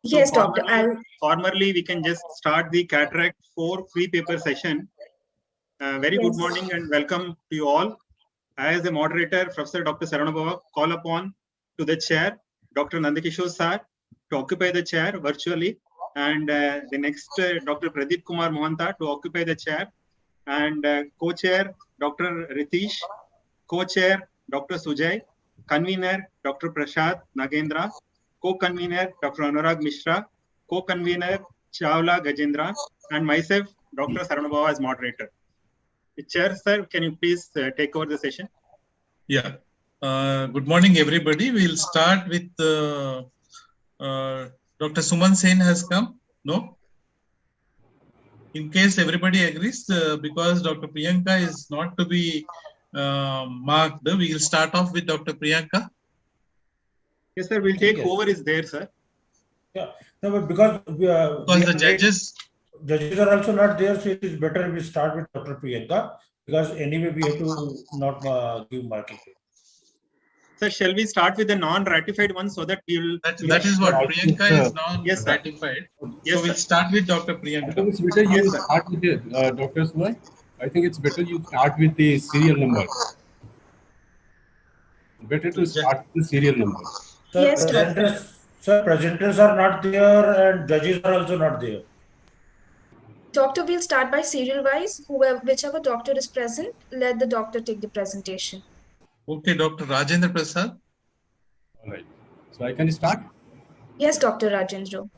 Yes, doctor. Formally, we can just start the cataract 4 free paper session. Very good morning and welcome to you all. As the moderator, Professor Dr. Saranabhava, call upon to the chair, Dr. Nandakishore Sir, to occupy the chair virtually, and the next Dr. Pradeep Kumar Mohanta to occupy the chair, and co-chair Dr. Ritish, co-chair Dr. Sujay, convener Dr. Prashad Nagendra, co-convener Dr. Anurag Mishra, co-convener Chawla Gajendra, and myself, Dr. Saranabhava, as moderator. Chair, sir, can you please take over the session? Yeah. Good morning, everybody. We'll start with Dr. Suman Sen has come. No? In case everybody agrees, because Dr. Priyanka is not to be marked, we will start off with Dr. Priyanka. Yes, sir. We'll take over is there, sir. Yeah. No, but because the judges are also not there, so it is better we start with Dr. Priyanka, because anyway we have to not give marking. So shall we start with the non-ratified one so that we will... That is what Priyanka is non-ratified. Yes, so we'll start with Dr. Priyanka. I think it's better you start with the Dr. Sumay. I think it's better you start with the serial number. Better to start with the serial number. Yes, presenters are not there and judges are also not there. Doctor, we'll start by serial wise. Whichever doctor is present, let the doctor take the presentation. Okay, Dr. Rajendra Prasad. All right. So I can start? Yes, Dr. Rajendra.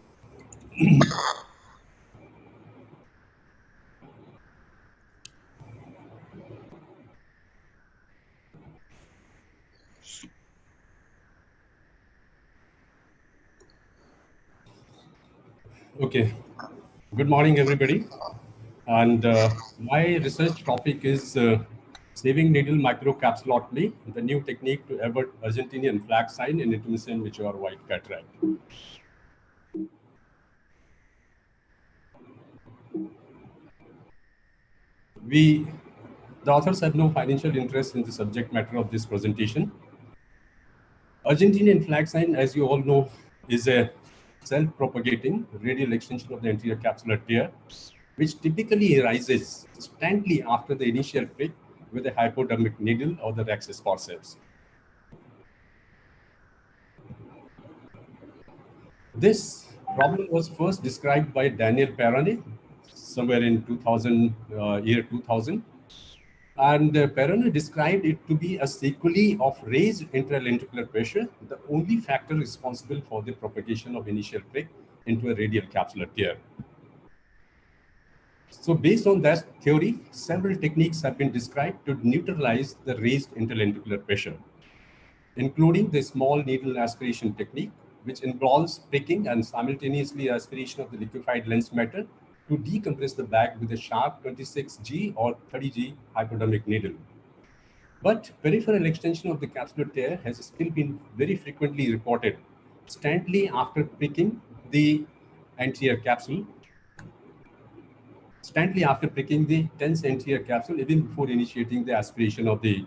Okay. Good morning, everybody. And my research topic is saving needle microcapsulotomy, the new technique to avert Argentinian flag sign in intermittent mature white cataract. The authors have no financial interest in the subject matter of this presentation. Argentinian flag sign, as you all know, is a self-propagating radial extension of the anterior capsular tear, which typically arises instantly after the initial prick with a hypodermic needle or the Rhaxis forceps. This problem was first described by Daniel Perrone somewhere in 2000. And Perrone described it to be a sequelae of raised intralentricular pressure, the only factor responsible for the propagation of initial prick into a radial capsular tear. So based on that theory, several techniques have been described to neutralize the raised interlentricular pressure, including the small needle aspiration technique, which involves pricking and simultaneously aspiration of the liquefied lens matter to decompress the bag with a sharp 26G or 30G hypodermic needle. But peripheral extension of the capsular tear has still been very frequently reported instantly after pricking the anterior capsule, instantly after pricking the tense anterior capsule, even before initiating the aspiration of the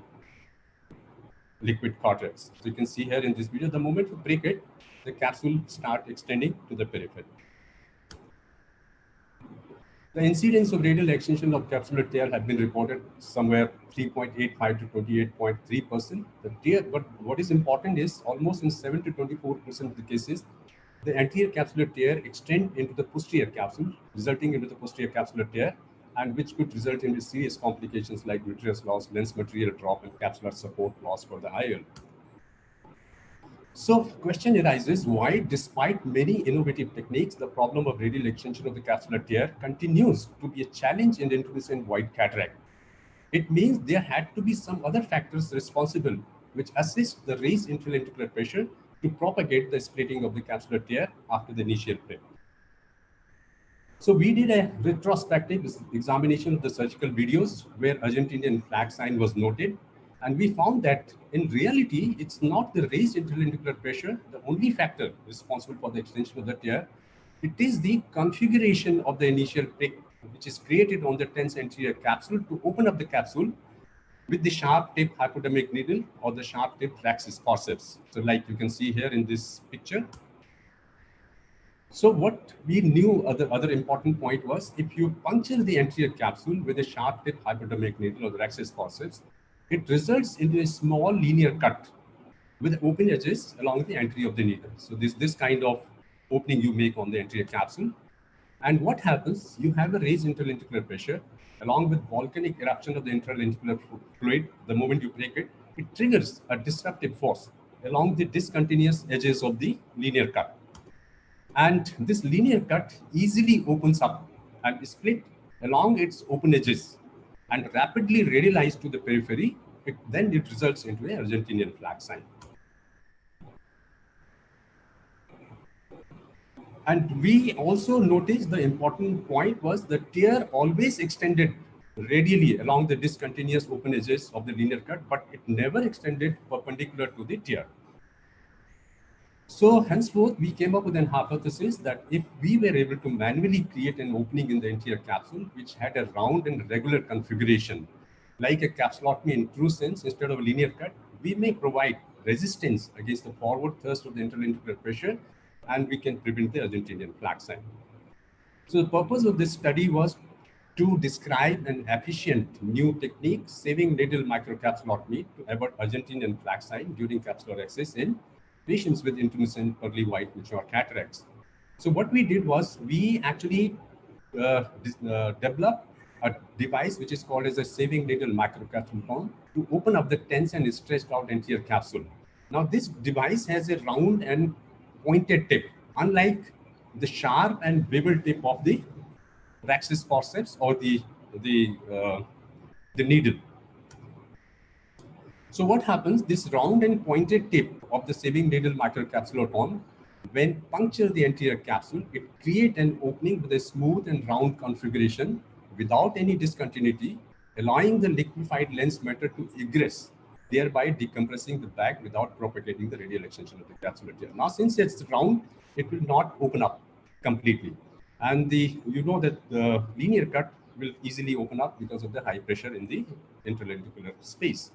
liquid cortex. So you can see here in this video, the moment you prick it, the capsule starts extending to the periphery. The incidence of radial extension of capsular tear have been reported somewhere 3.85 to 28.3%. The tear, but what is important is almost in 7 to 24% of the cases, the anterior capsular tear extend into the posterior capsule, resulting into the posterior capsular tear, and which could result in serious complications like vitreous loss, lens material drop, and capsular support loss for the IOL. So question arises, why despite many innovative techniques, the problem of radial extension of the capsular tear continues to be a challenge in introducing white cataract? It means there had to be some other factors responsible which assist the raised interlentricular pressure to propagate the splitting of the capsular tear after the initial prick. So we did a retrospective examination of the surgical videos where Argentinian flag sign was noted. And we found that in reality, it's not the raised interlentricular pressure, the only factor responsible for the extension of the tear. It is the configuration of the initial prick, which is created on the tense anterior capsule to open up the capsule with the sharp tip hypodermic needle or the sharp tip Rhaxis forceps. So like you can see here in this picture, So what we knew, other important point was, if you puncture the anterior capsule with a sharp tip hypodermic needle or the Rexis forceps, it results into a small linear cut with open edges along the entry of the needle. So this kind of opening you make on the anterior capsule. And what happens, you have a raised interlenticular pressure along with volcanic eruption of the interlenticular fluid. The moment you break it, it triggers a disruptive force along the discontinuous edges of the linear cut. And this linear cut easily opens up and split along its open edges and rapidly radialized to the periphery. Then it results into a Argentinian flag sign. And we also noticed the important point was the tear always extended radially along the discontinuous open edges of the linear cut, but it never extended perpendicular to the tear. So henceforth, we came up with an hypothesis that if we were able to manually create an opening in the anterior capsule, which had a round and regular configuration, like a capsulotomy in true sense instead of a linear cut, we may provide resistance against the forward thrust of the interlenticular pressure, and we can prevent the Argentinian flag sign. So the purpose of this study was to describe an efficient new technique, saving needle microcapsulotomy to avoid Argentinian flag sign during capsular access in patients with intermittent early white mature cataracts. So what we did was we actually developed a device which is called as a saving needle microcapsule to open up the tense and stretched out anterior capsule. Now this device has a round and pointed tip, unlike the sharp and beveled tip of the Rexis forceps or the needle. So what happens, this round and pointed tip of the saving needle microcapsulotomy, when puncture the anterior capsule, it creates an opening with a smooth and round configuration without any discontinuity, allowing the liquefied lens matter to egress, thereby decompressing the bag without propagating the radial extension of the capsular tear. Now, since it's round, it will not open up completely. And you know that the linear cut will easily open up because of the high pressure in the interlenticular space.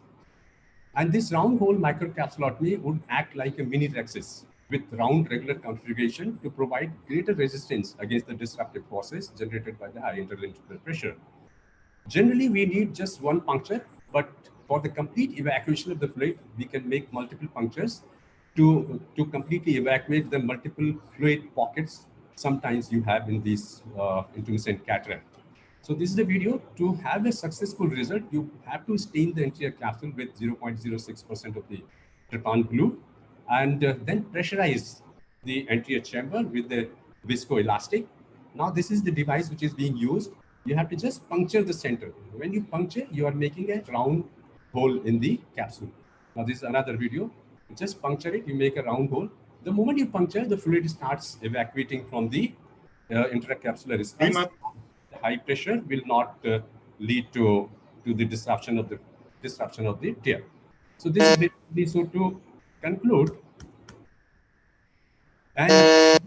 And this round hole microcapsulotomy would act like a mini Rexis with round regular configuration to provide greater resistance against the disruptive forces generated by the high interlenticular pressure. Generally, we need just one puncture, but for the complete evacuation of the fluid, we can make multiple punctures to completely evacuate the multiple fluid pockets sometimes you have in these intermittent cataract. So this is the video. To have a successful result, you have to stain the anterior capsule with 0.06% of the trypan glue, and then pressurize the anterior chamber with the viscoelastic. Now this is the device which is being used. You have to just puncture the center. When you puncture, you are making a round hole in the capsule. Now this is another video. Just puncture it, you make a round hole. The moment you puncture, the fluid starts evacuating from the intracapsular space. High pressure will not lead to the disruption of the tear. So this is basically, so to conclude, and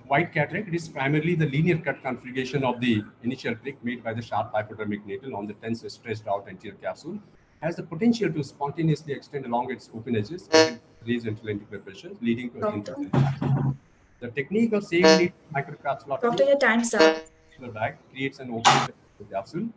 white cataract, it is primarily the linear cut configuration of the initial prick made by the sharp hypodermic needle on the tense stretched out anterior capsule, has the potential to spontaneously extend along its open edges and raise interlenticular pressure, leading to a the technique of saving microcapsulotomy. Doctor, your time's up. Bag creates an open capsule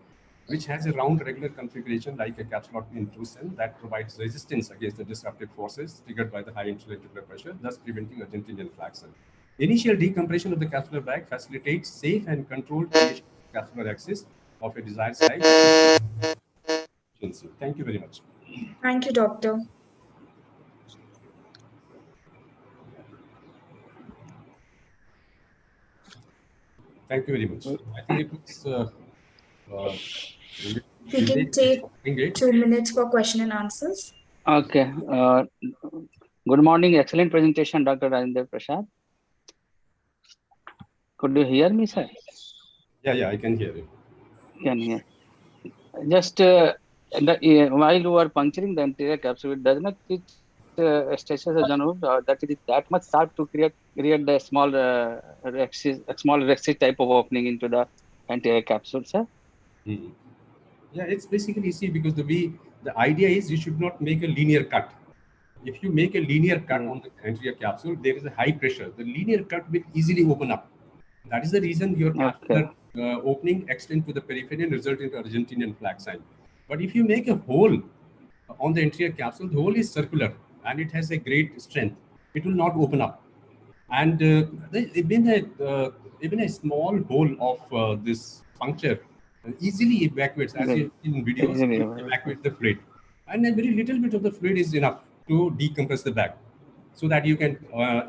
which has a round regular configuration like a capsulotomy in true sense that provides resistance against the disruptive forces triggered by the high interlenticular pressure, thus preventing Argentinian flag sign. Initial decompression of the capsular bag facilitates safe and controlled creation of capsular axis of a desired size. Thank you very much. Thank you, doctor. Thank you very much. I think it was. We can take 2 minutes for question and answers. Okay. Good morning. Excellent presentation, Dr. Rajendra Prasad. Could you hear me, sir? Yeah, I can hear you. Can hear. Just while you are puncturing the anterior capsule, it does not teach stretches that it is that much sharp to create the small Rexis type of opening into the anterior capsule, sir. Mm-hmm. Yeah, it's basically easy because the idea is you should not make a linear cut. if you make a linear cut on the anterior capsule, there is a high pressure. The linear cut will easily open up. That is the reason your capsular opening extends to the periphery and result into Argentinian flag sign. But if you make a hole on the anterior capsule, the hole is circular and it has a great strength. It will not open up. And even a small hole of this puncture easily evacuates, as you see in videos, evacuate the fluid. And a very little bit of the fluid is enough to decompress the bag, so that you can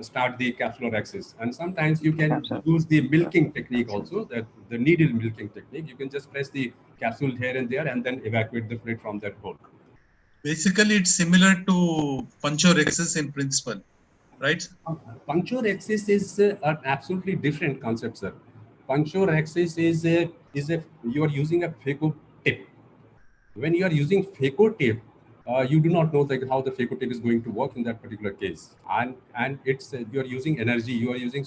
start the capsular access. And sometimes you can use the milking technique also, the needle milking technique. You can just press the capsule here and there and then evacuate the fluid from that hole. Basically, it's similar to puncture access in principle, right? Puncture access is an absolutely different concept, sir. Puncture access is you are using a phaco tip. When you are using phaco tip, you do not know how the phaco tip is going to work in that particular case, and it's you are using energy, you are using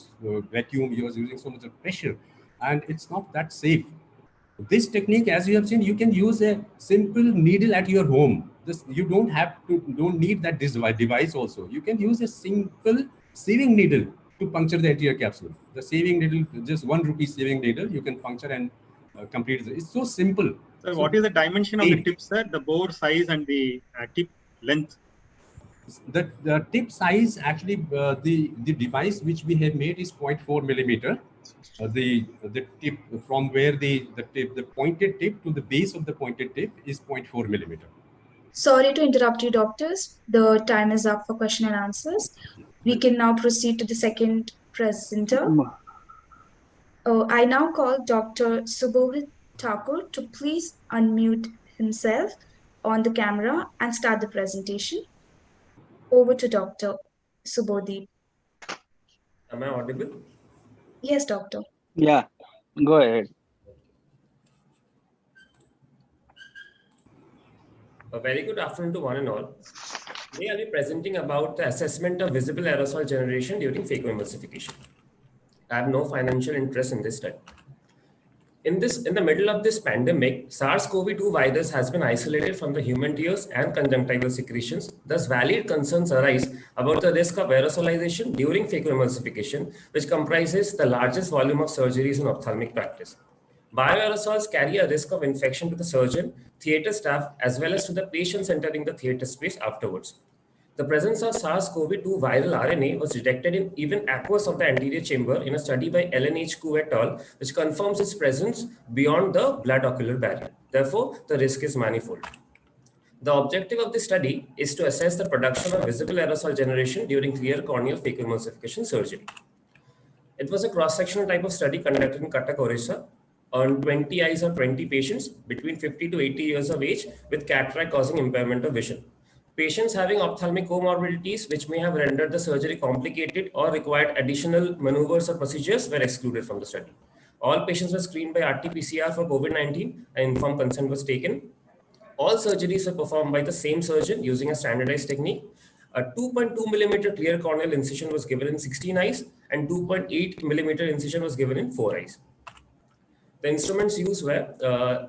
vacuum, you are using so much of pressure, and it's not that safe. This technique, as you have seen, you can use a simple needle at your home. You don't need that device also. You can use a simple sieving needle to puncture the anterior capsule. The sieving needle, just 1 rupee sieving needle, you can puncture and complete it. It's so simple. So what is the dimension of the tip, sir? The bore size and the tip length? The tip size, actually, the device which we have made is 0.4 millimeter. The tip from where the pointed tip to the base of the pointed tip is 0.4 millimeter. Sorry to interrupt you, doctors. The time is up for question and answers. We can now proceed to the second presenter. I now call Dr. Subodhit Thakur to please unmute himself on the camera and start the presentation. Over to Dr. Subodhit. Am I audible? Yes, doctor. Yeah, go ahead. A very good afternoon to one and all. Today I'll be presenting about the assessment of visible aerosol generation during phacoemulsification. I have no financial interest in this study. In the middle of this pandemic, SARS-CoV-2 virus has been isolated from the human tears and conjunctival secretions. Thus, valid concerns arise about the risk of aerosolization during phacoemulsification, which comprises the largest volume of surgeries in ophthalmic practice. Bioaerosols carry a risk of infection to the surgeon, theatre staff, as well as to the patients entering the theatre space afterwards. The presence of SARS-CoV-2 viral RNA was detected in even aqueous of the anterior chamber in a study by Ellen H. Koo et al., which confirms its presence beyond the blood-ocular barrier. Therefore, the risk is manifold. The objective of this study is to assess the production of visible aerosol generation during clear corneal phacoemulsification surgery. It was a cross-sectional type of study conducted in Cuttack, Orissa, on 20 eyes of 20 patients between 50 to 80 years of age with cataract causing impairment of vision. Patients having ophthalmic comorbidities which may have rendered the surgery complicated or required additional maneuvers or procedures were excluded from the study. All patients were screened by RT-PCR for COVID-19 and informed consent was taken. All surgeries were performed by the same surgeon using a standardized technique. A 2.2 millimeter clear corneal incision was given in 16 eyes and 2.8 millimeter incision was given in 4 eyes. The instruments used were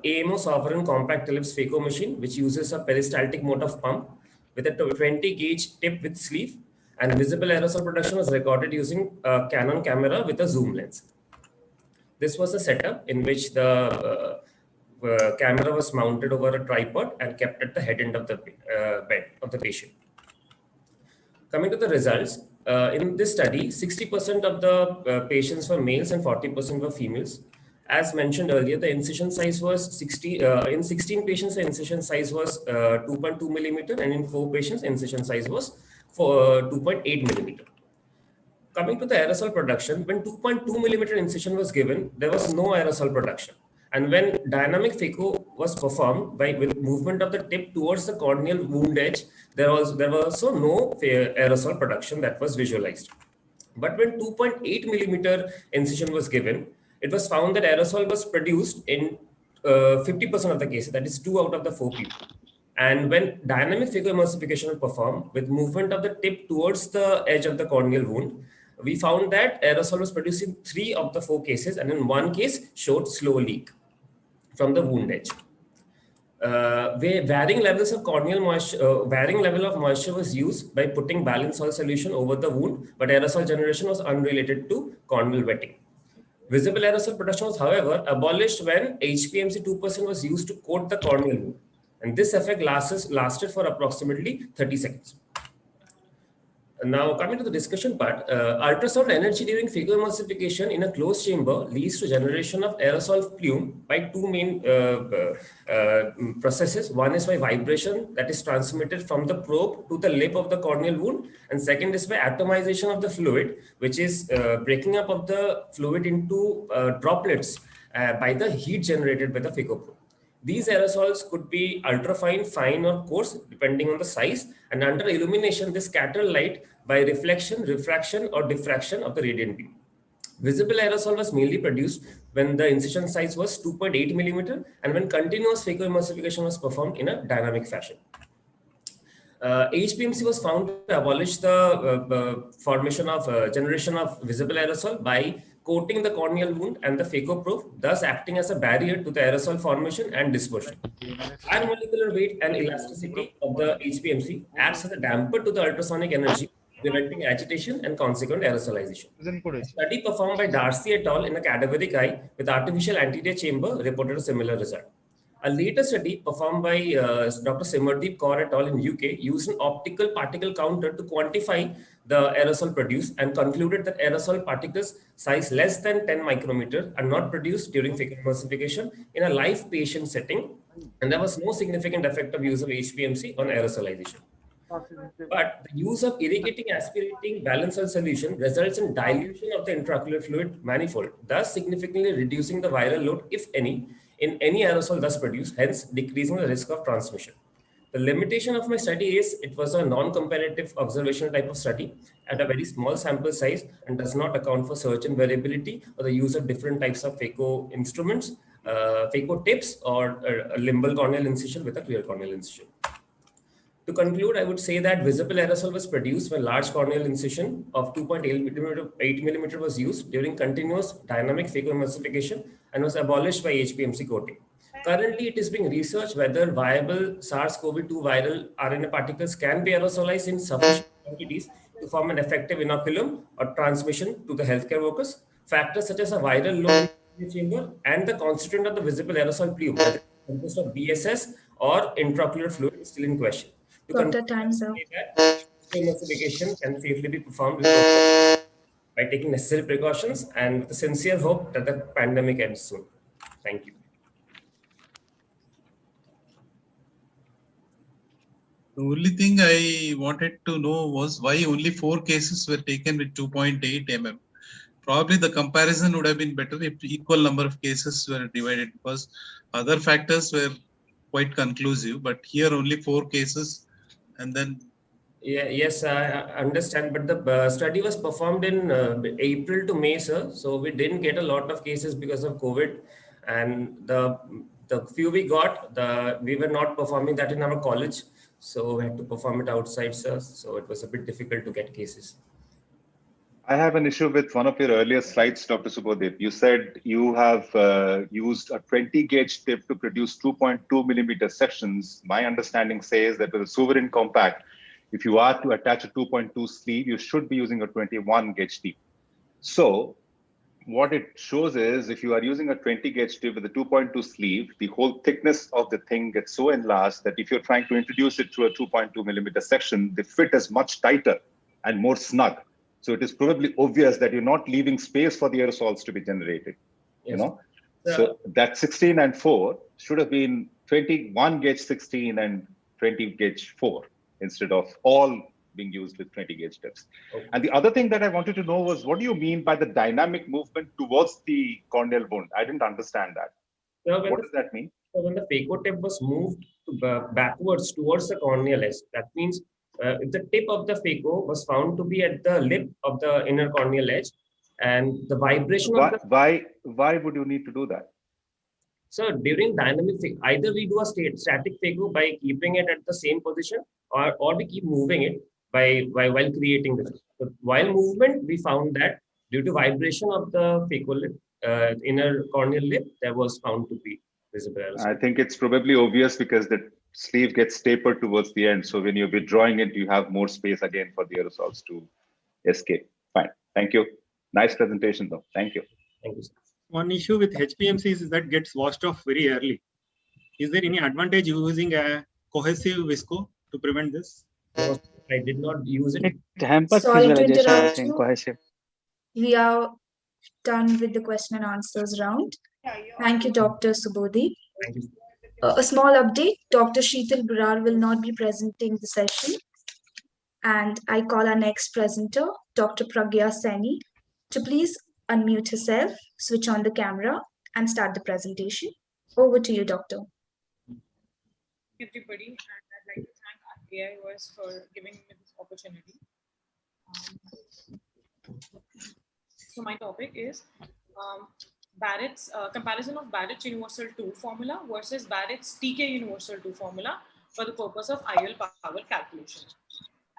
AMO Sovereign Compact Ellipse Phaco machine, which uses a peristaltic motor pump with a 20 gauge tip with sleeve, and visible aerosol production was recorded using a Canon camera with a zoom lens. This was a setup in which the camera was mounted over a tripod and kept at the head end of the bed of the patient. Coming to the results, in this study, 60% of the patients were males and 40% were females. As mentioned earlier, the incision size was 60. In 16 patients, the incision size was 2.2 millimeter, and in 4 patients, incision size was 2.8 millimeter. Coming to the aerosol production, when 2.2 millimeter incision was given, there was no aerosol production. And when dynamic phaco was performed with movement of the tip towards the corneal wound edge, there was also no aerosol production that was visualized. But when 2.8 millimeter incision was given, it was found that aerosol was produced in 50% of the cases, that is 2 out of the 4 people. And when dynamic phacoemulsification was performed with movement of the tip towards the edge of the corneal wound, we found that aerosol was produced in 3 of the 4 cases, and in 1 case showed slow leak from the wound edge. where varying levels of corneal moisture, varying level of moisture was used by putting balanced salt solution over the wound, but aerosol generation was unrelated to corneal wetting. Visible aerosol production was, however, abolished when HPMC 2% was used to coat the corneal wound, and this effect lasted for approximately 30 seconds. Now, coming to the discussion part, ultrasound energy during phacoemulsification in a closed chamber leads to generation of aerosol plume by two main processes. One is by vibration that is transmitted from the probe to the lip of the corneal wound, and second is by atomization of the fluid, which is breaking up of the fluid into droplets by the heat generated by the phacoprobe. These aerosols could be ultrafine, fine, or coarse, depending on the size. And under illumination, they scatter light by reflection, refraction, or diffraction of the radiant beam. Visible aerosol was mainly produced when the incision size was 2.8 millimeter and when continuous phacoemulsification was performed in a dynamic fashion. HPMC was found to abolish the formation of generation of visible aerosol by coating the corneal wound and the phacoprobe, thus acting as a barrier to the aerosol formation and dispersion. High molecular weight and elasticity of the HPMC acts as a damper to the ultrasonic energy, preventing agitation and consequent aerosolization. A study performed by Darcy et al. In a cadaveric eye with artificial anterior chamber reported a similar result. A later study performed by Dr. Simardeep Kaur et al. In UK used an optical particle counter to quantify the aerosol produced and concluded that aerosol particles size less than 10 micrometer are not produced during phacoemulsification in a live patient setting, and there was no significant effect of use of HPMC on aerosolization. But the use of irrigating aspirating balanced salt solution results in dilution of the intraocular fluid manifold, thus significantly reducing the viral load, if any, in any aerosol thus produced, hence decreasing the risk of transmission. The limitation of my study is it was a non-comparative observational type of study at a very small sample size and does not account for surgeon variability or the use of different types of phaco instruments, phaco tips, or a limbal corneal incision with a clear corneal incision. To conclude, I would say that visible aerosol was produced when large corneal incision of 2.8 millimeter was used during continuous dynamic phacoemulsification and was abolished by HPMC coating. Currently, it is being researched whether viable SARS-CoV-2 viral RNA particles can be aerosolized in sufficient quantities to form an effective inoculum or transmission to the healthcare workers. Factors such as a viral load in the chamber and the constituent of the visible aerosol plume, whether consist of BSS or intraocular fluid, is still in question. Dr. Time's up. Phacoemulsification can safely be performed by taking necessary precautions and with a sincere hope that the pandemic ends soon. Thank you. The only thing I wanted to know was why only 4 cases were taken with 2.8 mm. Probably the comparison would have been better if equal number of cases were divided, because other factors were quite conclusive, but here only 4 cases. And then yes, I understand, but the study was performed in April to May, sir. So we didn't get a lot of cases because of COVID, and the few we got, we were not performing that in our college, so we had to perform it outside, sir. So it was a bit difficult to get cases. I have an issue with one of your earlier slides, Dr. Subodip. You said you have used a 20 gauge tip to produce 2.2 millimeter sections. My understanding says that with a Sovereign compact, if you are to attach a 2.2 sleeve, you should be using a 21 gauge tip. So what it shows is if you are using a 20 gauge tip with a 2.2 sleeve, the whole thickness of the thing gets so enlarged that if you're trying to introduce it through a 2.2 millimeter section, the fit is much tighter and more snug. So it is probably obvious that you're not leaving space for the aerosols to be generated. Yes. You know, so that 16 and 4 should have been 21 gauge 16 and 20 gauge 4 instead of all being used with 20 gauge tips. Okay. And the other thing that I wanted to know was, what do you mean by the dynamic movement towards the corneal wound? I didn't understand that. So what does that mean? So when the phaco tip was moved backwards towards the corneal edge, that means if the tip of the phaco was found to be at the lip of the inner corneal edge, and the vibration of the... Why would you need to do that? So during dynamic, either we do a static phaco by keeping it at the same position, or we keep moving it while creating the. So while movement, we found that due to vibration of the phaco lip, inner corneal lip, there was found to be visible aerosol? I think it's probably obvious because the sleeve gets tapered towards the end. So when you're withdrawing it, you have more space again for the aerosols to escape. Fine. Thank you. Nice presentation though. Thank you. Thank you, sir. One issue with HPMCs is that gets washed off very early. Is there any advantage using a cohesive visco to prevent this? No, I did not use it. It hampers Sorry to visualization, I interrupt think, you. cohesive. We are done with the question and answers round. Thank you, Dr. Subodhi. Thank you. A small update, Dr. Sheetal Brar will not be presenting the session. And I call our next presenter, Dr. Pragya Saini, to please unmute herself, switch on the camera, and start the presentation. Over to you, Doctor. Everybody, and I'd like to thank AIOS for giving me this opportunity. So my topic is Barrett's comparison of Barrett's Universal 2 formula versus Barrett's TK Universal 2 formula for the purpose of IOL power calculation.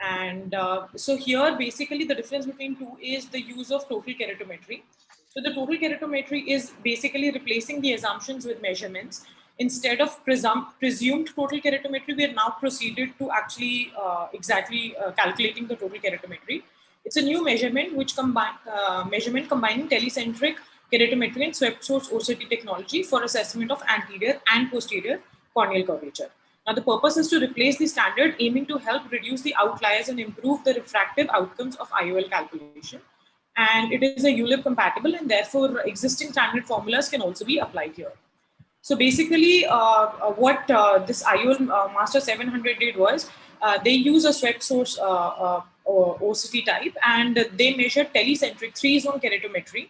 And so here, basically, the difference between two is the use of total keratometry. So the total keratometry is basically replacing the assumptions with measurements. Instead of presumed total keratometry, we are now proceeded to actually exactly calculating the total keratometry. It's a new measurement which combining telecentric keratometry and swept source OCT technology for assessment of anterior and posterior corneal curvature. Now, the purpose is to replace the standard, aiming to help reduce the outliers and improve the refractive outcomes of IOL calculation. And it is a ULIP compatible, and therefore existing standard formulas can also be applied here. So basically, what this IOL Master 700 did was, they use a swept source OCT type, and they measured telecentric 3-zone keratometry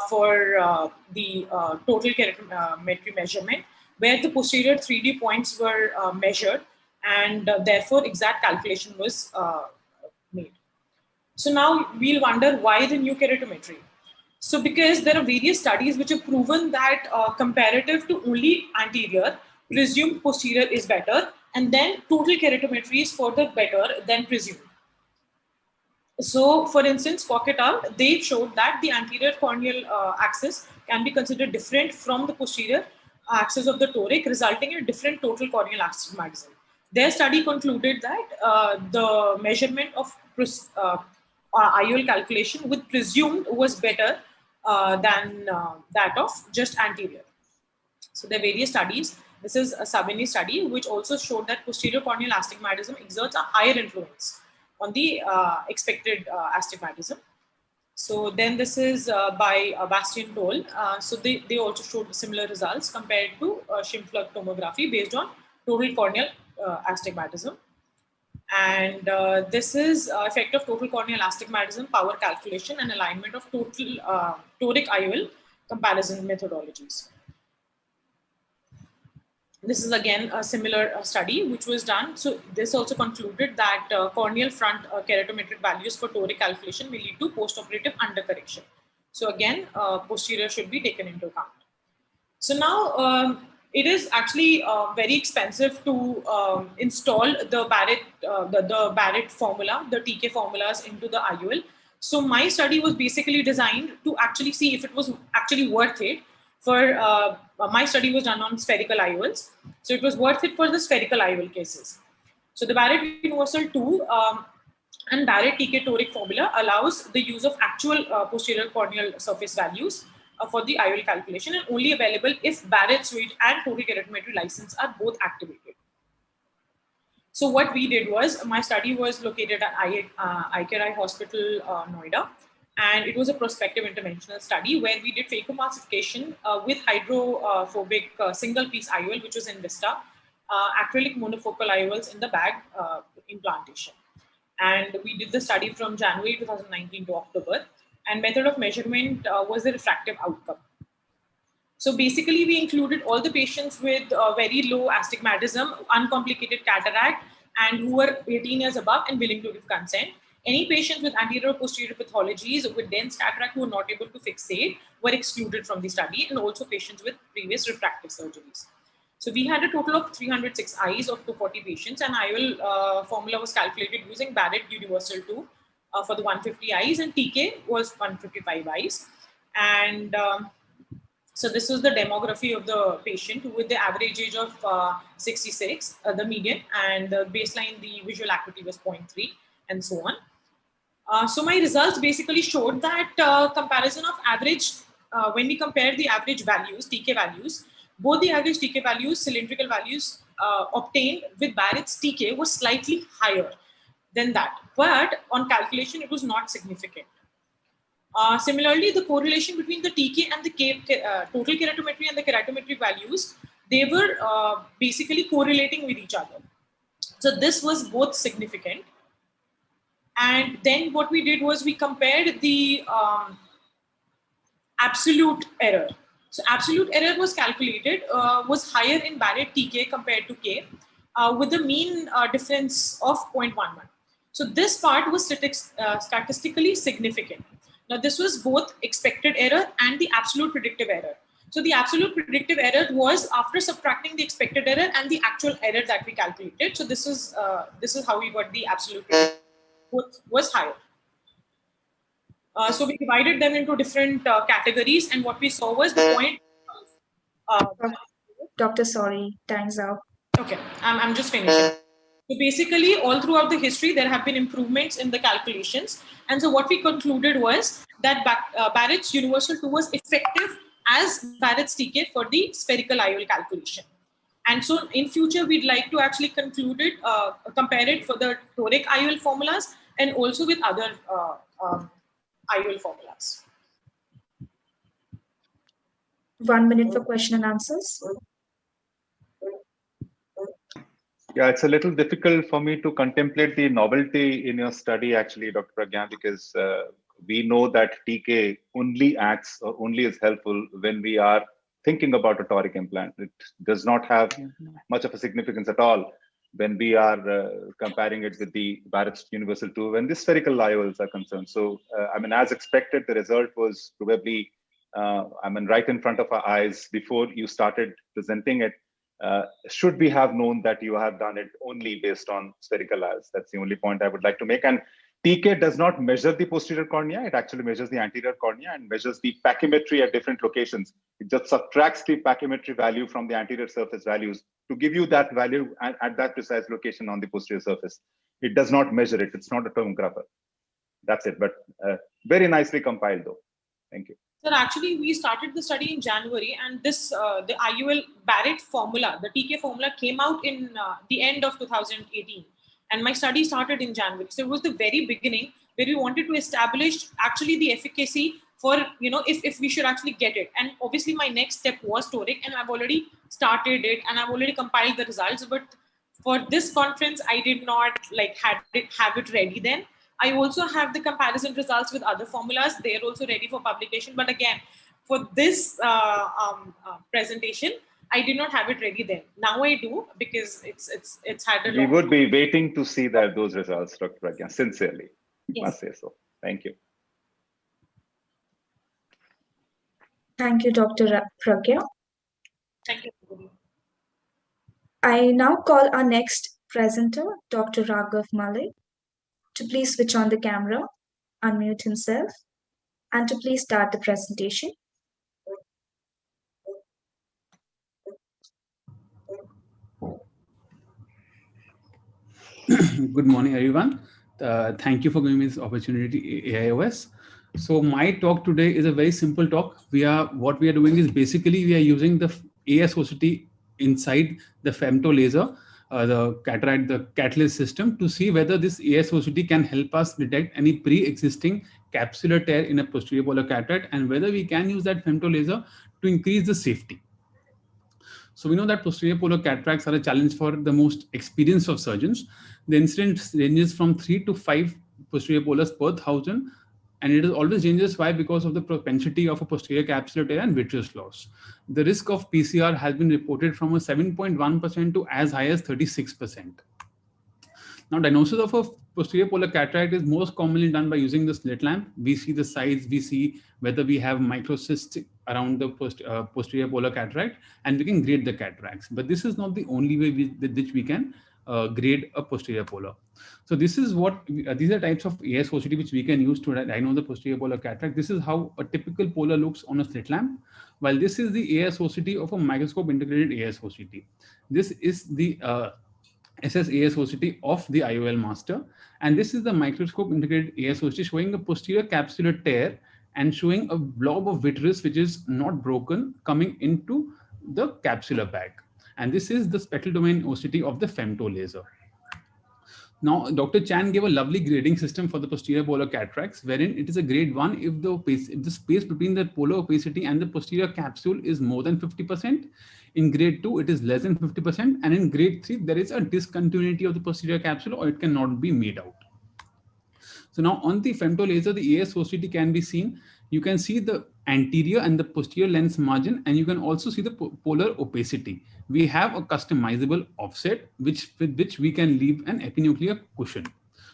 for the total keratometry measurement, where the posterior 3D points were measured, and therefore exact calculation was made. So now we'll wonder why the new keratometry. So because there are various studies which have proven that comparative to only anterior, presumed posterior is better, and then total keratometry is further better than presumed. So for instance, Fock et al., they showed that the anterior corneal axis can be considered different from the posterior axis of the toric, resulting in a different total corneal astigmatism. Their study concluded that the measurement of IOL calculation with presumed was better than that of just anterior. So there are various studies. This is a Sabini study which also showed that posterior corneal astigmatism exerts a higher influence on the expected astigmatism. So then this is by Bastian Toll. So they also showed similar results compared to Scheimpflug tomography based on total corneal astigmatism. And this is effect of total corneal astigmatism, power calculation, and alignment of total toric IOL comparison methodologies. This is again a similar study which was done. So this also concluded that corneal front keratometric values for toric calculation may lead to postoperative undercorrection. So again, posterior should be taken into account. So now it is actually very expensive to install the Barrett, the Barrett formula, the TK formulas into the IOL. So my study was basically designed to actually see if it was actually worth it. For my study was done on spherical IOLs. So it was worth it for the spherical IOL cases. So the Barrett Universal 2 and Barrett TK toric formula allows the use of actual posterior corneal surface values for the IOL calculation, and only available if Barrett suite and total keratometry license are both activated. So what we did was, my study was located at IKRI Hospital, Noida. And it was a prospective interventional study where we did phacoemulsification with hydrophobic single-piece IOL, which was in Vista, acrylic monofocal IOLs in the bag implantation. And we did the study from January 2019 to October. And method of measurement was the refractive outcome. So basically, we included all the patients with very low astigmatism, uncomplicated cataract, and who were 18 years above and willing to give consent. Any patients with anterior or posterior pathologies with dense cataract who were not able to fixate were excluded from the study, and also patients with previous refractive surgeries. So we had a total of 306 eyes of 240 patients, and IOL formula was calculated using Barrett Universal 2 for the 150 eyes, and TK was 155 eyes. And So this was the demography of the patient with the average age of 66, the median, and the baseline, the visual acuity was 0.3 and so on. So my results basically showed that comparison of average, when we compare the average values, TK values, both the average TK values, cylindrical values obtained with Barrett's TK was slightly higher than that. But on calculation, it was not significant. Similarly, the correlation between the TK and the total keratometry and the keratometry values, they were basically correlating with each other. So this was both significant. And then what we did was we compared the absolute error. So absolute error was calculated, was higher in Barrett TK compared to K, with a mean difference of 0.11. So this part was statistically significant. Now this was both expected error and the absolute predictive error. So the absolute predictive error was after subtracting the expected error and the actual error that we calculated. So this is how we got the absolute predictive was higher. So we divided them into different categories, and what we saw was the point. Doctor, sorry, time's out. Okay, I'm just finishing. So basically, all throughout the history, there have been improvements in the calculations. And so what we concluded was that Barrett's Universal 2 was effective as Barrett's TK for the spherical IOL calculation. And so in future, we'd like to actually conclude it, compare it for the toric IOL formulas and also with other IOL formulas. 1 minute for question and answers. Yeah, it's a little difficult for me to contemplate the novelty in your study, actually, Dr. Pragya, because we know that TK only acts or only is helpful when we are thinking about a toric implant. It does not have much of a significance at all when we are comparing it with the Barrett's Universal 2 when the spherical IOLs are concerned. So, I mean, as expected, the result was probably, right in front of our eyes before you started presenting it. Should we have known that you have done it only based on spherical IOLs? That's the only point I would like to make. And TK does not measure the posterior cornea. It actually measures the anterior cornea and measures the pachymetry at different locations. It just subtracts the pachymetry value from the anterior surface values to give you that value at that precise location on the posterior surface. It does not measure it. It's not a tomographer. That's it. But very nicely compiled, though. Thank you. Sir, actually, we started the study in January, and this the IOL Barrett formula, the TK formula, came out in the end of 2018. And my study started in January. So it was the very beginning where we wanted to establish actually the efficacy for, if we should actually get it. And obviously my next step was toric, and I've already started it and I've already compiled the results. But for this conference, I did not have it ready then. I also have the comparison results with other formulas. They're also ready for publication. But again, for this presentation, I did not have it ready then. Now I do, because it's had a. We would be waiting to see those results, Dr. Pragya, sincerely. Yes. Must say so. Thank you. Thank you, Dr. Pragya. Thank you. I now call our next presenter, Dr. Raghav Malik, to please switch on the camera, unmute himself, and to please start the presentation. Good morning, everyone. Thank you for giving me this opportunity, AIOS. So my talk today is a very simple talk. What we are doing is basically we are using the ASOCT inside the femto laser, the catalyst system, to see whether this ASOCT can help us detect any pre-existing capsular tear in a posterior polar cataract, and whether we can use that femto laser to increase the safety. So we know that posterior polar cataracts are a challenge for the most experienced of surgeons. The incidence ranges from 3 to 5 posterior polars per 1,000, and it is always dangerous. Why? Because of the propensity of a posterior capsular tear and vitreous loss. The risk of PCR has been reported from a 7.1% to as high as 36%. Now, diagnosis of a posterior polar cataract is most commonly done by using the slit lamp. We see the size, we see whether we have microcysts around the posterior polar cataract, and we can grade the cataracts. But this is not the only way with which we can grade a posterior polar. So this is what these are types of ASOCT which we can use to diagnose the posterior polar cataract. This is how a typical polar looks on a slit lamp, while this is the ASOCT of a microscope integrated ASOCT. This is the SS-ASOCT of the IOL master, and this is the microscope integrated ASOCT showing a posterior capsular tear and showing a blob of vitreous which is not broken coming into the capsular bag. And this is the spectral domain OCT of the femto laser. Now, Dr. Chan gave a lovely grading system for the posterior polar cataracts, wherein it is a grade 1 if the space between the polar opacity and the posterior capsule is more than 50%. In grade 2, it is less than 50%. And in grade 3, there is a discontinuity of the posterior capsule or it cannot be made out. So now on the femto laser, the ASOCT can be seen. You can see the anterior and the posterior lens margin, and you can also see the polar opacity. We have a customizable offset with which we can leave an epinuclear cushion.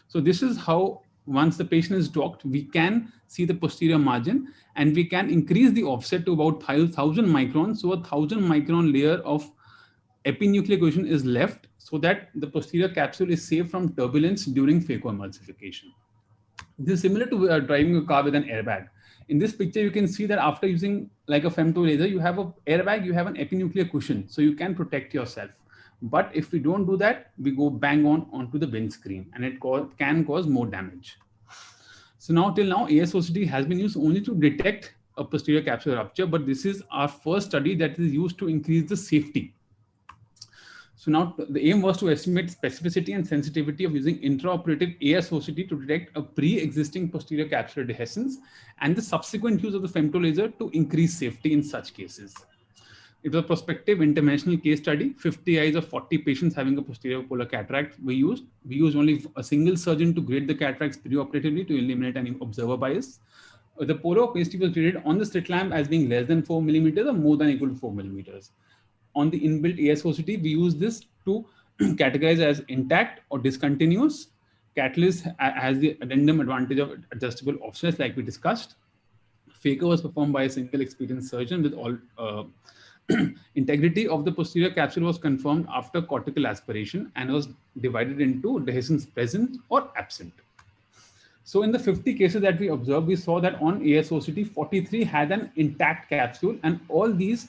So this is how, once the patient is docked, we can see the posterior margin, and we can increase the offset to about 1000 microns. So a 1000 micron layer of epinuclear cushion is left so that the posterior capsule is safe from turbulence during phacoemulsification. This is similar to driving a car with an airbag. In this picture, you can see that after using like a femto laser, you have an airbag, you have an epinuclear cushion, so you can protect yourself. But if we don't do that, we go bang onto the windscreen, and it can cause more damage. So now, till now, ASOCT has been used only to detect a posterior capsular rupture, but this is our first study that is used to increase the safety. So now the aim was to estimate specificity and sensitivity of using intraoperative ASOCT to detect a pre-existing posterior capsular dehiscence and the subsequent use of the femto laser to increase safety in such cases. It was a prospective interventional case study. 50 eyes of 40 patients having a posterior polar cataract were used. We used only a single surgeon to grade the cataracts preoperatively to eliminate any observer bias. The polar opacity was graded on the slit lamp as being less than 4 millimeters or more than equal to 4 millimeters. On the inbuilt ASOCT, we use this to categorize as intact or discontinuous. Catalyst has the addendum advantage of adjustable offsets like we discussed. Phaco was performed by a single experienced surgeon with all integrity of the posterior capsule was confirmed after cortical aspiration and was divided into dehiscence present or absent. So in the 50 cases that we observed, we saw that on ASOCT, 43 had an intact capsule, and all these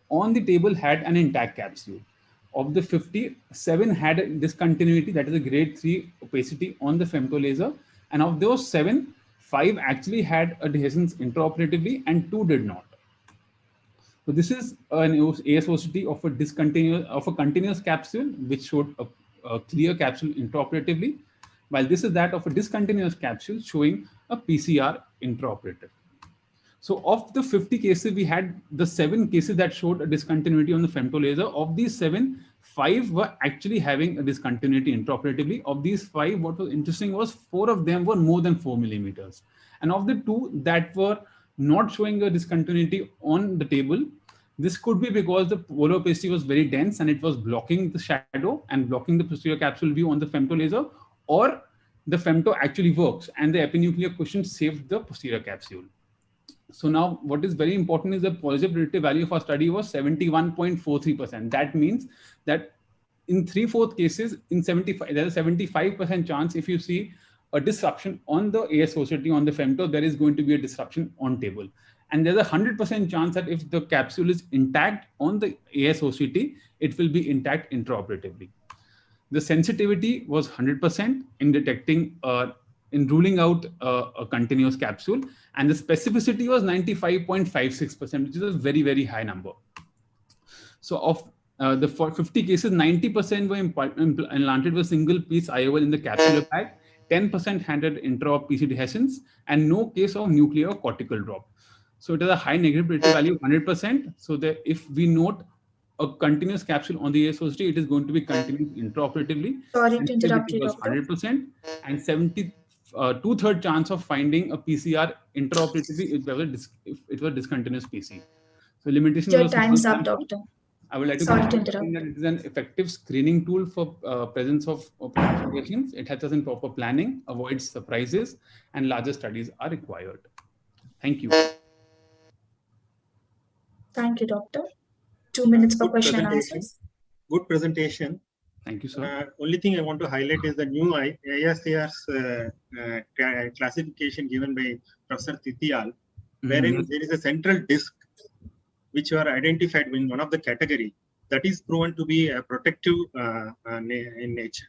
on the table had an intact capsule. Of the 50, 7 had a discontinuity, that is a grade 3 opacity on the femto laser. And of those 7, 5 actually had a dehiscence intraoperatively and 2 did not. So this is an ASOCT of a continuous capsule, which showed a clear capsule intraoperatively, while this is that of a discontinuous capsule showing a PCR intraoperative. So of the 50 cases, we had the 7 cases that showed a discontinuity on the femto laser. Of these 7, 5 were actually having a discontinuity intraoperatively. Of these 5, what was interesting was 4 of them were more than 4 millimeters. And of the 2 that were not showing a discontinuity on the table, this could be because the polar opacity was very dense and it was blocking the shadow and blocking the posterior capsule view on the femto laser, or the femto actually works and the epinuclear cushion saved the posterior capsule. So now what is very important is the positive predictive value of our study was 71.43%. That means that in 3/4 cases, in 75, there's a 75% chance if you see a disruption on the ASOCT on the femto, there is going to be a disruption on table. And there's a 100% chance that if the capsule is intact on the ASOCT, it will be intact intraoperatively. The sensitivity was 100% in detecting in ruling out a continuous capsule, and the specificity was 95.56%, which is a very, very high number. So of the 50 cases, 90% were implanted with single piece IOL in the capsular bag, 10% had intra-op PC dehiscence, and no case of nuclear or cortical drop. So it has a high negative predictive value of 100%. So that if we note a continuous capsule on the ASOCT, it is going to be continuous intraoperatively. Sorry to interrupt you, was doctor. 100%, and 2/3 chance of finding a PCR intraoperatively if it was discontinuous PC. So limitation. Your time's up, doctor. I would like to Sorry to mention interrupt. that it is an effective screening tool for presence of complications. It helps us in proper planning, avoids surprises, and larger studies are required. Thank you. Thank you, doctor. 2 minutes for question and answers. Good presentation. Thank you, sir. Only thing I want to highlight is the new ISAR's classification given by Professor Titiyal, wherein there is a central disk which are identified in one of the category that is proven to be protective in nature.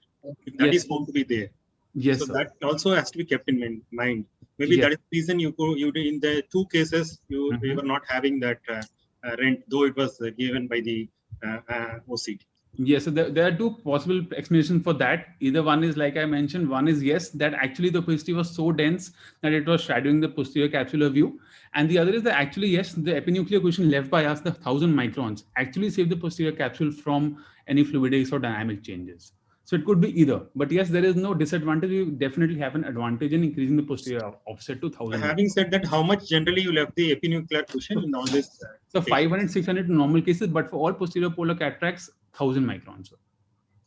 That is found to be there. Yes, so sir. that also has to be kept in mind. Maybe that is the reason you in the 2 cases you were not having that rent, though it was given by the OCD. Yes, so there are 2 possible explanations for that. Either one is, like I mentioned, one is yes, that actually the opacity was so dense that it was shadowing the posterior capsular view. And the other is that actually, yes, the epinuclear cushion left by us, the 1000 microns, actually saved the posterior capsule from any fluidics or dynamic changes. So it could be either. But yes, there is no disadvantage. You definitely have an advantage in increasing the posterior offset to 1000. Having said that, how much generally you left the epinuclear cushion in all this? So 500, 600 in normal cases, but for all posterior polar cataracts, 1000 microns.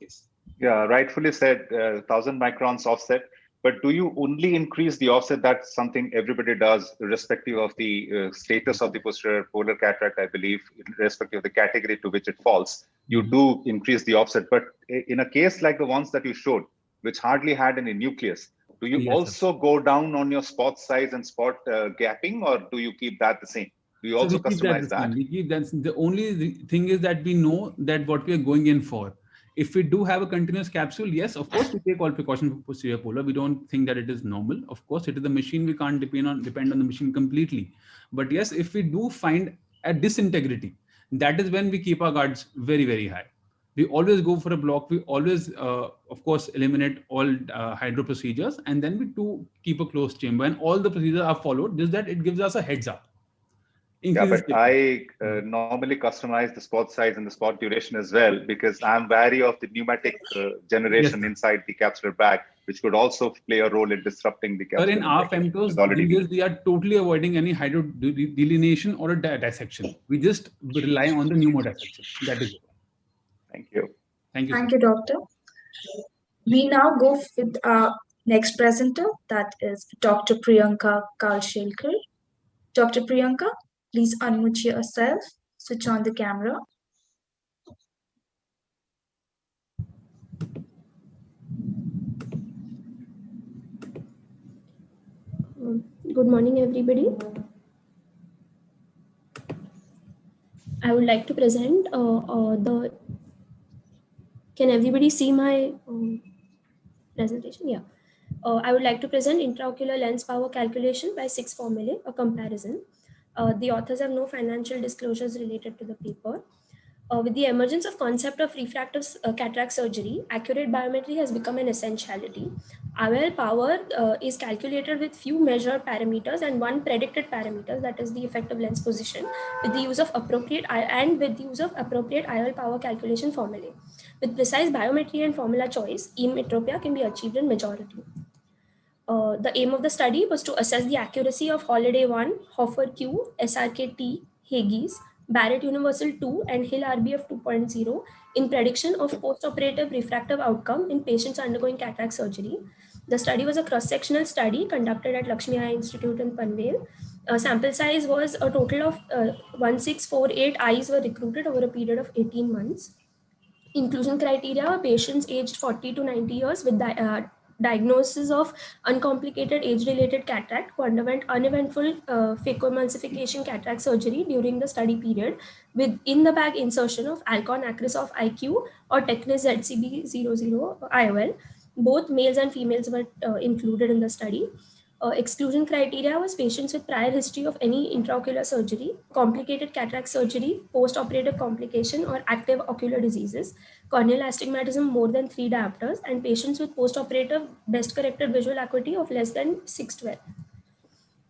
Yes. Yeah, rightfully said, 1000 microns offset. But do you only increase the offset? That's something everybody does, irrespective of the status of the posterior polar cataract, I believe, irrespective of the category to which it falls. You do increase the offset. But in a case like the ones that you showed, which hardly had any nucleus, do you also go down on your spot size and spot gapping, or do you keep that the same? Do you also customize that? We keep that. The only thing is that we know that what we are going in for. If we do have a continuous capsule, yes, of course, we take all precautions for posterior polar. We don't think that it is normal. Of course, it is the machine. We can't depend on the machine completely. But yes, if we do find a disintegrity, that is when we keep our guards very, very high. We always go for a block. We always, of course, eliminate all hydro procedures. And then we do keep a closed chamber. And all the procedures are followed, just that it gives us a heads up. Yeah, but I normally customize the spot size and the spot duration as well, because I'm wary of the pneumatic generation inside the capsular bag, which could also play a role in disrupting the capsular. In our femtos, we are totally avoiding any hydro delineation or a dissection. We just rely on the pneumodissection. That is it. Thank you. Thank you. Thank you, doctor. We now go with our next presenter, that is Dr. Priyanka Kalshelkar. Dr. Priyanka, please unmute yourself, switch on the camera. Good morning, everybody. I would like to present Can everybody see my presentation? Yeah. I would like to present intraocular lens power calculation by 6 formulae, a comparison. The authors have no financial disclosures related to the paper. With the emergence of concept of refractive cataract surgery, accurate biometry has become an essentiality. IOL power is calculated with few measured parameters and one predicted parameter, that is the effective lens position, with the use of appropriate IOL power calculation formulae. With precise biometry and formula choice, emetropia can be achieved in majority. The aim of the study was to assess the accuracy of Holiday 1, Hoffer Q, SRK-T, Hagees, Barrett Universal 2, and Hill RBF 2.0 in prediction of postoperative refractive outcome in patients undergoing cataract surgery. The study was a cross-sectional study conducted at Lakshmi Eye Institute in Panvel. Sample size was a total of 1648 eyes were recruited over a period of 18 months. Inclusion criteria were patients aged 40 to 90 years with diagnosis of uncomplicated age-related cataract who underwent uneventful phacoemulsification cataract surgery during the study period with in-the-bag insertion of Alcon Acrysof IQ or Tecnis ZCB00 IOL. Both males and females were included in the study. Exclusion criteria was patients with prior history of any intraocular surgery, complicated cataract surgery, post-operative complication or active ocular diseases, corneal astigmatism more than 3 diopters, and patients with post-operative best corrected visual acuity of less than 612.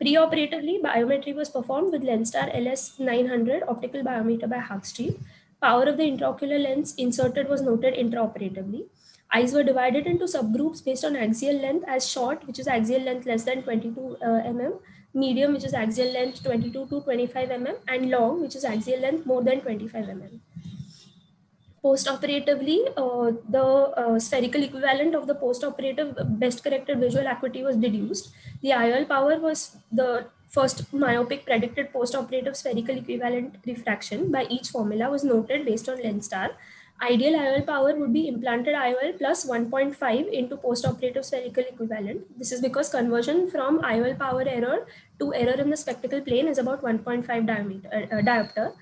Pre-operatively, biometry was performed with Lenstar LS900 optical biometer by Hugstreet. Power of the intraocular lens inserted was noted intraoperatively. Eyes were divided into subgroups based on axial length as short, which is axial length less than 22 mm, medium, which is axial length 22 to 25 mm, and long, which is axial length more than 25 mm. Post-operatively, the spherical equivalent of the post-operative best corrected visual acuity was deduced. The IOL power was the first myopic predicted post-operative spherical equivalent refraction by each formula was noted based on Lenstar. Ideal IOL power would be implanted IOL plus 1.5 into postoperative spherical equivalent. This is because conversion from IOL power error to error in the spectacle plane is about 1.5 diopter.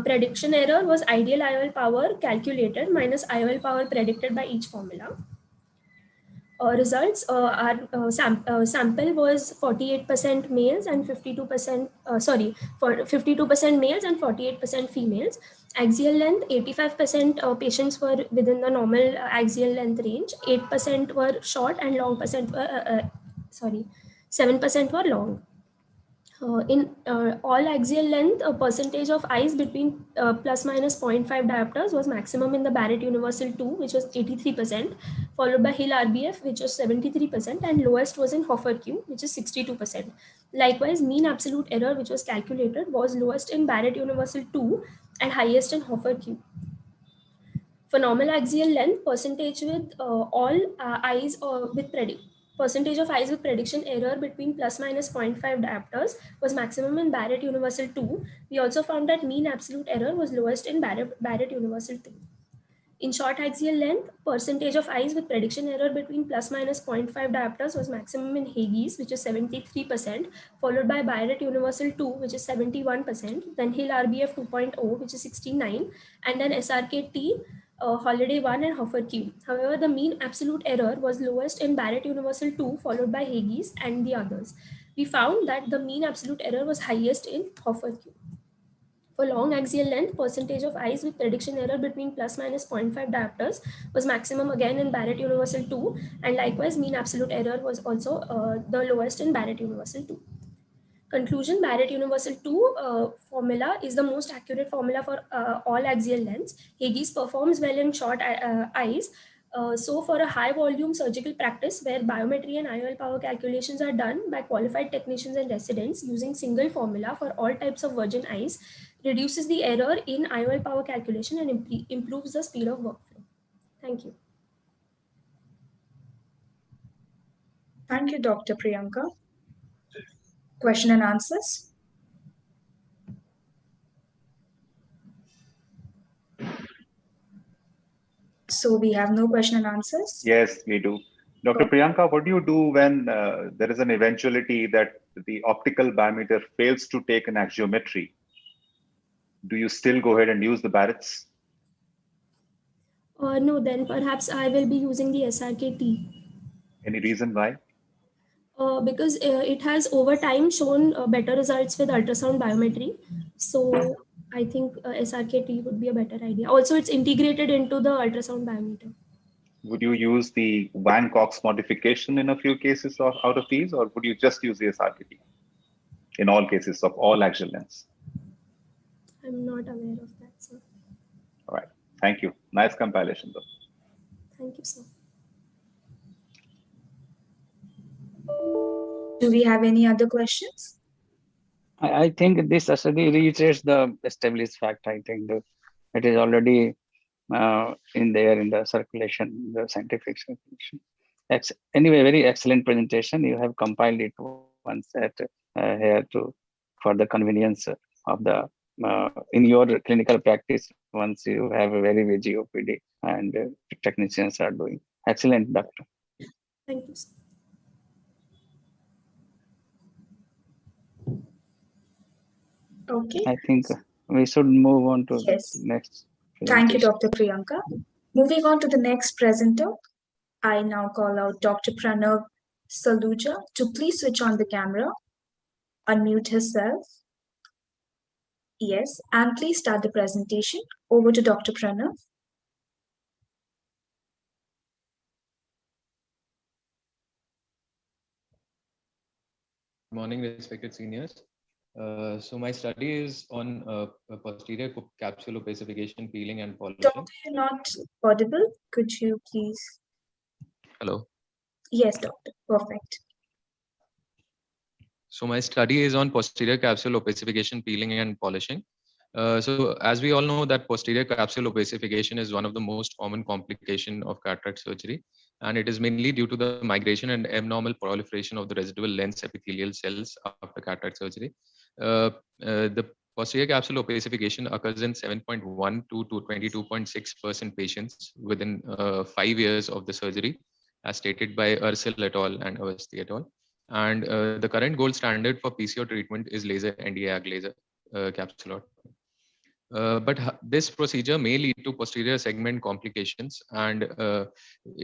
Prediction error was ideal IOL power calculated minus IOL power predicted by each formula. Results sample was 48% males and 52% 52% males and 48% females. Axial length, 85% patients were within the normal axial length range. 8% were short and long percent 7% were long. In all axial length, a percentage of eyes between plus minus 0.5 diopters was maximum in the Barrett Universal 2, which was 83%, followed by Hill RBF, which was 73%, and lowest was in Hoffer Q, which is 62%. Likewise, mean absolute error, which was calculated, was lowest in Barrett Universal 2 and highest in Hoffer Q. For normal axial length, percentage with all eyes with percentage of eyes with prediction error between plus minus 0.5 diopters was maximum in Barrett Universal 2. We also found that mean absolute error was lowest in Barrett Universal 2. In short axial length, percentage of eyes with prediction error between plus minus 0.5 diopters was maximum in Haigis, which is 73%, followed by Barrett Universal 2, which is 71%, then Hill RBF 2.0, which is 69, and then SRKT, Holiday 1 and Hoffer Q. However, the mean absolute error was lowest in Barrett Universal 2, followed by Haigis and the others. We found that the mean absolute error was highest in Hoffer Q. For long axial length, percentage of eyes with prediction error between plus minus 0.5 diopters was maximum again in Barrett Universal 2, and likewise mean absolute error was also the lowest in Barrett Universal 2. Conclusion, Barrett Universal 2 formula is the most accurate formula for all axial lengths. Haigis performs well in short eyes. So for a high volume surgical practice where biometry and IOL power calculations are done by qualified technicians and residents using single formula for all types of virgin eyes, reduces the error in IOL power calculation and improves the speed of workflow. Thank you. Thank you, Dr. Priyanka. Question and answers. So we have no question and answers? Yes, we do. Dr. Priyanka, what do you do when there is an eventuality that the optical biometer fails to take an axiometry? Do you still go ahead and use the Barrett's? No, then perhaps I will be using the SRKT. Any reason why? Because it has over time shown better results with ultrasound biometry. So I think SRKT would be a better idea. Also, it's integrated into the ultrasound biometer. Would you use the Wang-Cox modification in a few cases out of these, or would you just use the SRKT in all cases of all axial lengths? I'm not aware of that, sir. All right. Thank you. Nice compilation, though. Thank you, sir. Do we have any other questions? I think this actually reiterates the established fact. I think it is already in there in the circulation, the scientific circulation. Anyway, very excellent presentation. You have compiled it once here for the convenience of the in your clinical practice. Once you have a very busy OPD and technicians are doing excellent, doctor. Thank you, sir. Okay. I think we should move on to Yes. the next. Thank you, Dr. Priyanka. Moving on to the next presenter, I now call out Dr. Pranav Saluja to please switch on the camera, unmute himself. Yes, and please start the presentation. Over to Dr. Pranav. Good morning, respected seniors. So my study is on posterior capsule opacification, peeling and polishing. Doctor, you're not audible. Could you please? Hello. Yes, doctor. Perfect. So my study is on posterior capsule opacification, peeling and polishing. So as we all know that posterior capsule opacification is one of the most common complication of cataract surgery. And it is mainly due to the migration and abnormal proliferation of the residual lens epithelial cells after cataract surgery. The posterior capsule opacification occurs in 7.1 to 22.6% patients within 5 years of the surgery, as stated by Ursel et al. And Avasthi et al. And the current gold standard for PCO treatment is laser Nd:YAG laser capsulotomy. But this procedure may lead to posterior segment complications, and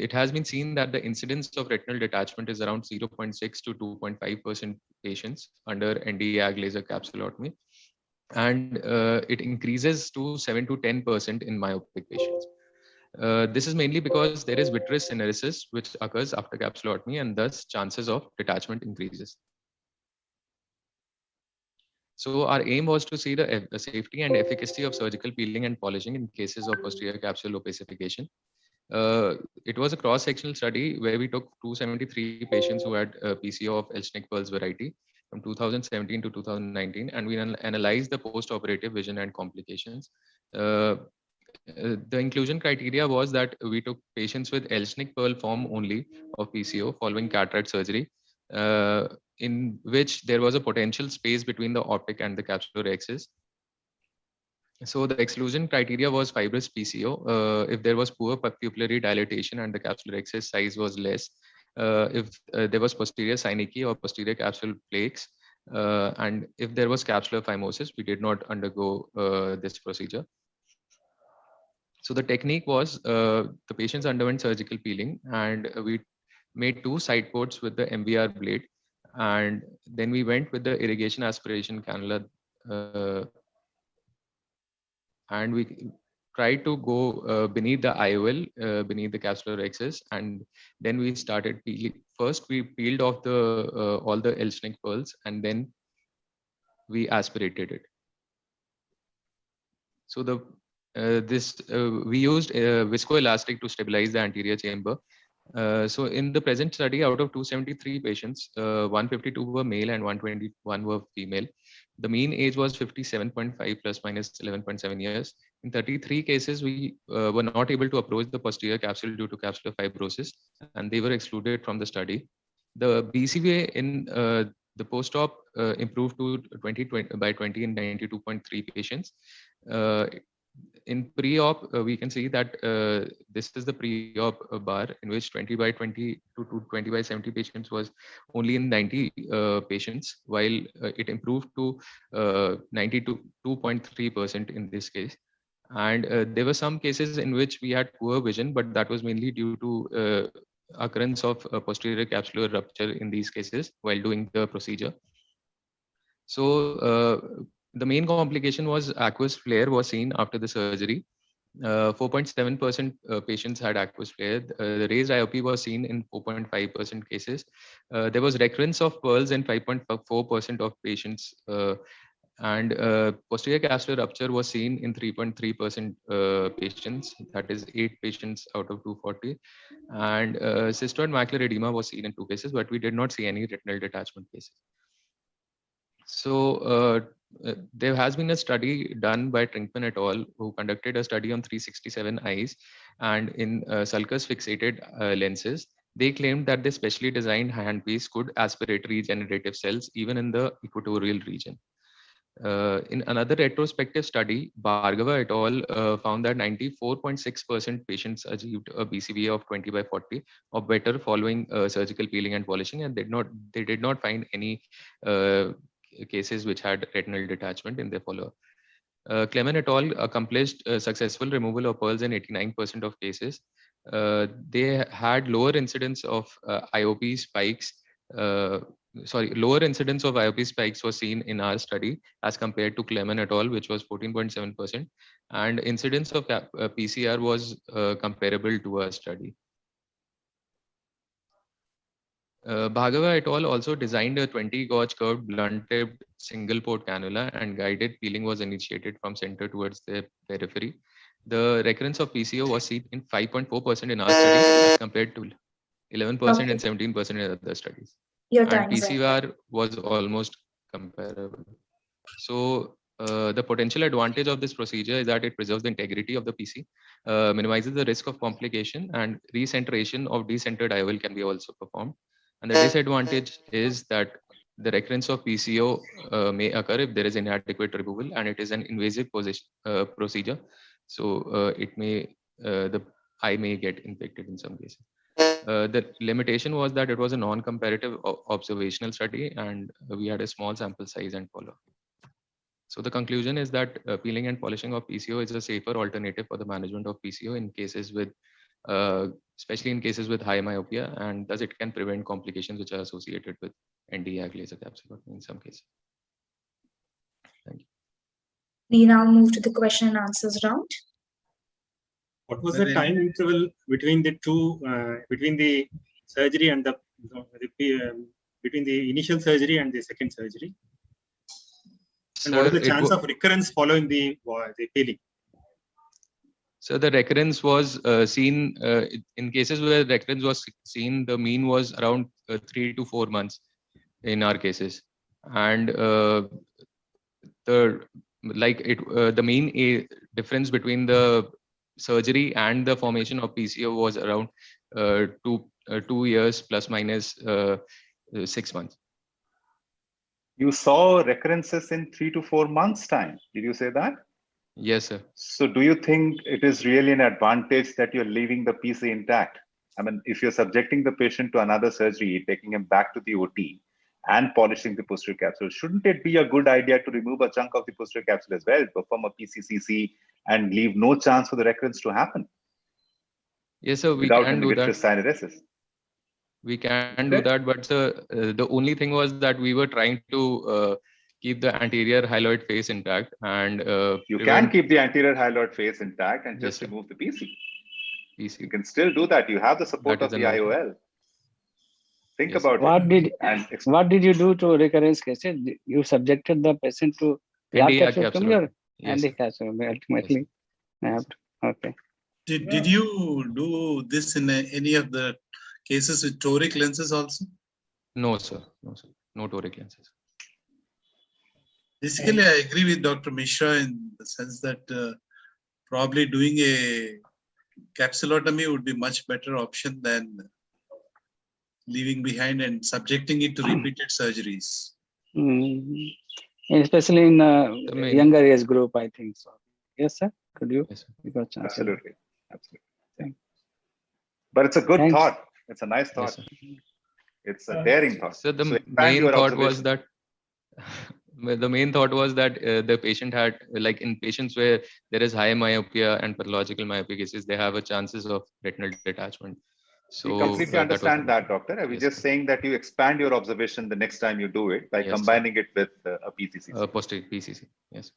it has been seen that the incidence of retinal detachment is around 0.6 to 2.5% patients under Nd:YAG laser capsulotomy, and it increases to 7 to 10% in myopic patients. This is mainly because there is vitreous syneresis which occurs after capsulotomy, and thus chances of detachment increases. So our aim was to see the safety and efficacy of surgical peeling and polishing in cases of posterior capsule opacification. It was a cross-sectional study where we took 273 patients who had PCO of Elschnig-Pearls variety from 2017 to 2019, and we analyzed the post-operative vision and complications. The inclusion criteria was that we took patients with Elschnig-Pearl form only of PCO following cataract surgery, in which there was a potential space between the optic and the capsular axis. So the exclusion criteria was fibrous PCO if there was poor pupillary dilatation and the capsular axis size was less, if there was posterior synecdoche or posterior capsular plaques, and if there was capsular phimosis, we did not undergo this procedure. So the technique was the patients underwent surgical peeling, and we made 2 side ports with the MVR blade, and then we went with the irrigation aspiration cannula, and we tried to go beneath the IOL, beneath the capsular axis, and then we started peeling. First, we peeled off the all the Elschnig-Pearls, and then we aspirated it. So the we used viscoelastic to stabilize the anterior chamber. So in the present study, out of 273 patients, 152 were male and 121 were female. The mean age was 57.5 plus minus 11.7 years. In 33 cases, we were not able to approach the posterior capsule due to capsular fibrosis, and they were excluded from the study. The BCVA in the post-op improved to 20 by 20 in 92.3 patients. In pre-op, we can see that this is the pre-op bar in which 20 by 20 to 20 by 70 patients was only in 90 patients, while it improved to 92.3% in this case. And there were some cases in which we had poor vision, but that was mainly due to occurrence of posterior capsular rupture in these cases while doing the procedure. So the main complication was aqueous flare was seen after the surgery. 4.7% patients had aqueous flare. The raised IOP was seen in 4.5% cases. There was recurrence of pearls in 5.4% of patients, and posterior capsular rupture was seen in 3.3% patients, that is 8 patients out of 240. And cystoid macular edema was seen in 2 cases, but we did not see any retinal detachment cases. So there has been a study done by Trinkman et al. Who conducted a study on 367 eyes, and in sulcus fixated lenses. They claimed that the specially designed handpiece could aspirate regenerative cells even in the equatorial region. In another retrospective study, Bhargava et al. Found that 94.6% patients achieved a BCVA of 20 by 40 or better following surgical peeling and polishing, and they did not find any cases which had retinal detachment in their follow-up. Clement et al. Accomplished successful removal of pearls in 89% of cases. They had lower incidence of IOP spikes. Lower incidence of IOP spikes was seen in our study as compared to Clement et al., which was 14.7%, and incidence of PCR was comparable to our study. Bhargava et al. Also designed a 20-gauge curved blunt-tipped single-port cannula, and guided peeling was initiated from center towards the periphery. The recurrence of PCO was seen in 5.4% in our study as compared to 11% and 17% in other studies. Your And time is up. PCVR was almost comparable. So the potential advantage of this procedure is that it preserves the integrity of the PC, minimizes the risk of complication, and recentration of decentered IOL can be also performed. And the disadvantage is that the recurrence of PCO may occur if there is inadequate removal and it is an invasive procedure. So it may the eye may get infected in some cases. The limitation was that it was a non-comparative observational study and we had a small sample size and follow. So the conclusion is that peeling and polishing of PCO is a safer alternative for the management of PCO in cases with, especially in cases with high myopia, and thus it can prevent complications which are associated with Nd:YAG laser capsulotomy in some cases. Thank you. We now move to the question and answers round. What was the time interval between the two, between the surgery and between the initial surgery and the second surgery? And what is the chance of recurrence following the peeling? So the recurrence was seen in cases where recurrence was seen. The mean was around 3 to 4 months in our cases, and the mean difference between the surgery and the formation of PCO was around 2 years plus minus 6 months. You saw recurrences in 3 to 4 months' time. Did you say that? Yes, sir. So do you think it is really an advantage that you're leaving the PC intact? I mean, if you're subjecting the patient to another surgery, taking him back to the OT and polishing the posterior capsule, shouldn't it be a good idea to remove a chunk of the posterior capsule as well, perform a PCCC and leave no chance for the recurrence to happen? Yes, sir, we can do that. Syneresis. We can do that, but the only thing was that we were trying to keep the anterior hyaloid face intact, and you can keep the anterior hyaloid face intact and just remove the PC. You can still do that. You have the support of the IOL. Think about what did you do to recurrence cases? You subjected the patient to YAG capsulotomy or Nd:YAG capsulotomy ultimately? Yes. Okay. Did you do this in any of the cases with toric lenses also? No, sir. No, sir. No toric lenses. Basically, I agree with Dr. Mishra in the sense that probably doing a capsulotomy would be much better option than leaving behind and subjecting it to repeated surgeries. Especially in younger age group, I think so. Yes, sir. Could you? Yes, absolutely. Absolutely. But it's a good thought. It's a nice thought. Yes, it's a daring thought. So the main thought was that the patient had, like in patients where there is high myopia and pathological myopia cases, they have a chances of retinal detachment. So we completely understand that, doctor. I was just saying that you expand your observation the next time you do it by combining it with a PCC. Posterior PCC. Yes.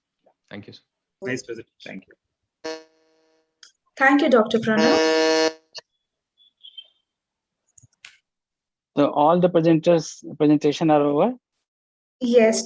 Thank you, sir. Nice presentation. Thank you. Thank you, Dr. Pranav. So all the presentation are over? Yes.